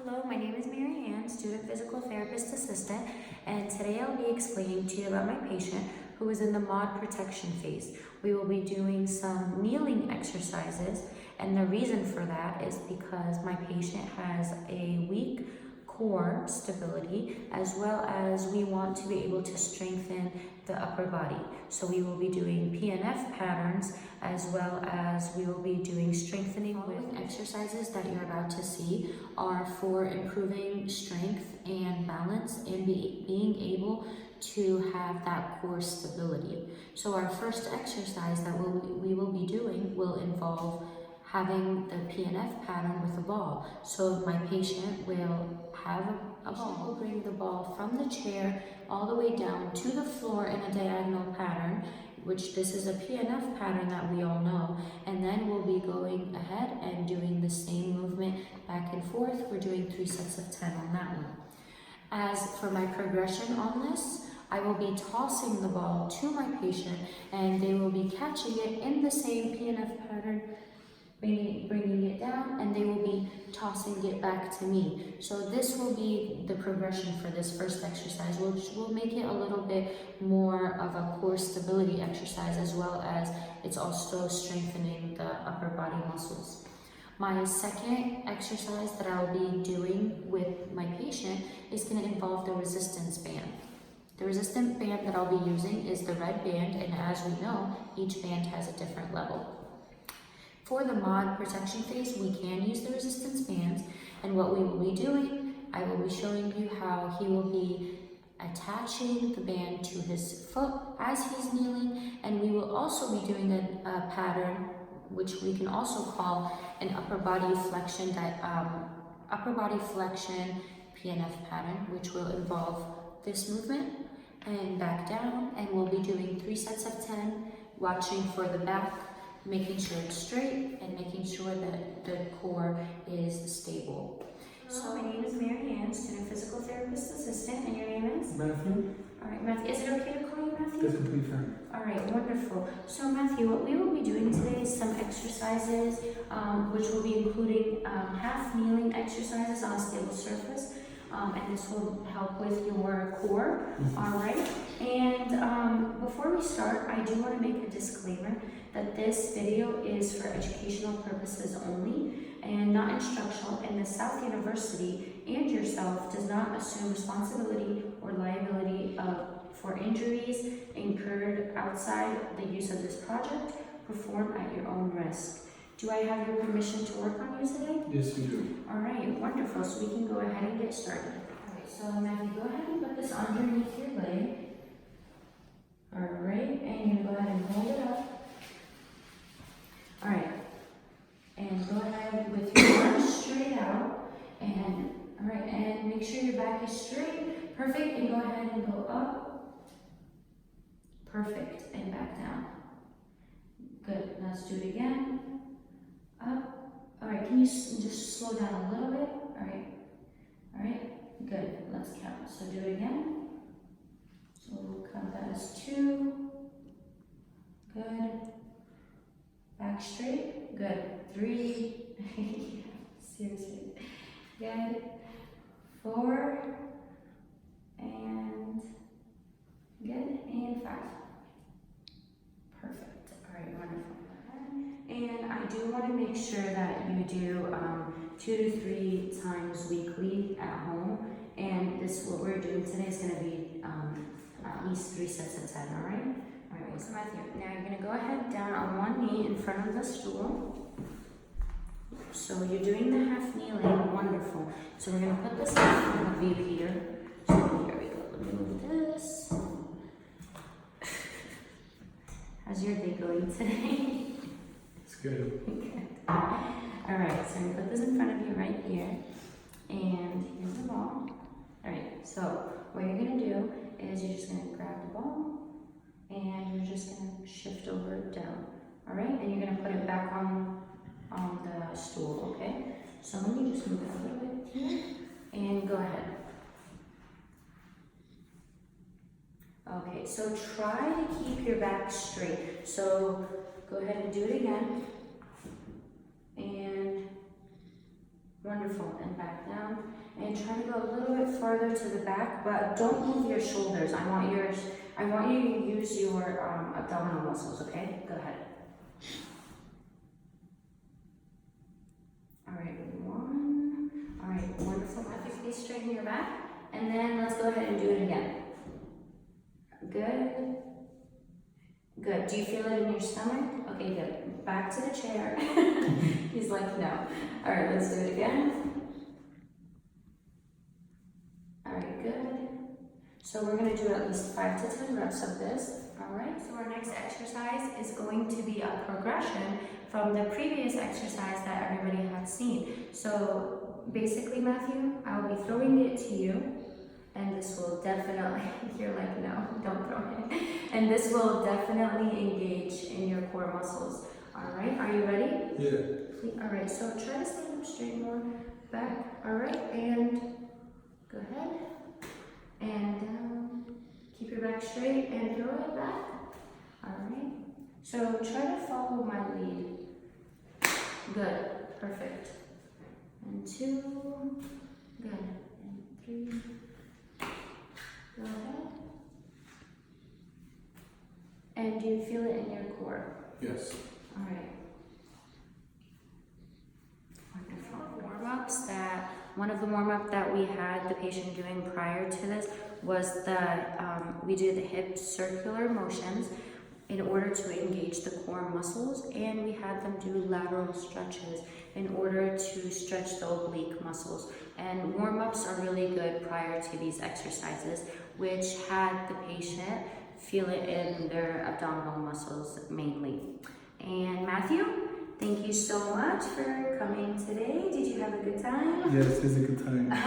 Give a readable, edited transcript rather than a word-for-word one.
Hello, my name is Mary Ann, student physical therapist assistant, and today I'll be explaining to you about my patient who is in the MOD protection phase. We will be doing some kneeling exercises, and the reason for that is because my patient has a weak core stability, as well as we want to be able to strengthen the upper body. So we will be doing PNF patterns, as well as we will be doing strengthening with exercises that you're about to see are for improving strength and balance and being able to have that core stability. So our first exercise that we will be doing will involve having the PNF pattern with a ball. So my patient will have a ball. Will bring the ball from the chair all the way down to the floor in a diagonal pattern, which this is a PNF pattern that we all know. And then we'll be going ahead and doing the same movement back and forth. We're doing 3 sets of 10 on that one. As for my progression on this, I will be tossing the ball to my patient and they will be catching it in the same PNF pattern, bringing it down, and they will be tossing it back to me. So this will be the progression for this first exercise, which will make it a little bit more of a core stability exercise, as well as it's also strengthening the upper body muscles. My second exercise that I'll be doing with my patient is going to involve the resistance band. The resistance band that I'll be using is the red band, and as we know, each band has a different level. For the MOD protection phase, we can use the resistance bands, and what we will be doing, I will be showing you how he will be attaching the band to his foot as he's kneeling, and we will also be doing a pattern which we can also call an upper body flexion PNF pattern, which will involve this movement and back down, and we'll be doing 3 sets of 10, watching for the back, making sure it's straight, and making sure that the core is stable. So my name is Mary Ann, student physical therapist assistant, and your name is? Matthew? All right, Matthew. Is it okay to call you Matthew? That's completely fine. All right, wonderful. So Matthew, what we will be doing today is some exercises, which will be including half kneeling exercises on a stable surface. And this will help with your core, all right? And before we start, I do want to make a disclaimer that this video is for educational purposes only and not instructional, and the South University and yourself does not assume responsibility or liability for injuries incurred outside the use of this project. Perform at your own risk. Do I have your permission to work on you today? Yes, you do. All right, wonderful. So we can go ahead and get started. All right, so Matthew, go ahead and put this underneath your leg. All right, and you're gonna go ahead and hold it up. All right, and go ahead with your arms straight out. And all right, and make sure your back is straight. Perfect, and go ahead and go up. Perfect, and back down. Good. Now let's do it again. Up. All right, can you just slow down a little bit? All right, good. Let's count. So do it again. So we'll count that as 2. Good. Back straight. Good. 3. Seriously. Good. 4. And good. And 5. Perfect. All right, wonderful. And I do want to make sure that you do 2 to 3 times weekly at home. And this, what we're doing today, is going to be at least 3 sets of 10, all right? All right, so Matthew, now you're going to go ahead down on one knee in front of the stool. So you're doing the half kneeling, wonderful. So we're going to put this in front of you here. So here we go, let me move this. How's your day going today? Good. All right, so I'm gonna put this in front of you right here, and here's the ball. All right, so what you're gonna do is you're just gonna grab the ball, and you're just gonna shift over down. All right, and you're gonna put it back on the stool. Okay. So let me just move it a little bit here, and go ahead. Okay, so try to keep your back straight. So go ahead and do it again. And Wonderful. And back down. And try to go a little bit farther to the back, but don't move your shoulders. I want you to use your abdominal muscles, okay? Go ahead. All right, one. All right, wonderful. Matthew, please straighten your back. And then let's go ahead and do it again. Good. Good. Do you feel it in your stomach? Okay, good. Back to the chair. He's like, no. All right, let's do it again. All right, good. So we're going to do at least 5 to 10 reps of this. All right, so our next exercise is going to be a progression from the previous exercise that everybody had seen. So basically, Matthew, I'll be throwing it to you, and this will definitely, you're like, no, don't throw it. And this will definitely engage in your core muscles. All right, are you ready? Yeah. All right, so try to stand up straight more, back. All right, and go ahead. And down. Keep your back straight and throw it back. All right. So try to follow my lead. Good. Perfect. And 2. Good. And 3. Go ahead. And do you feel it in your core? Yes. All right. Wonderful. Warm-ups that one of the warm-up that we had the patient doing prior to this was we do the hip circular motions in order to engage the core muscles, and we had them do lateral stretches in order to stretch the oblique muscles. And warm-ups are really good prior to these exercises, which had the patient feel it in their abdominal muscles mainly. And Matthew, thank you so much for coming today. Did you have a good time? Yes, it's a good time. All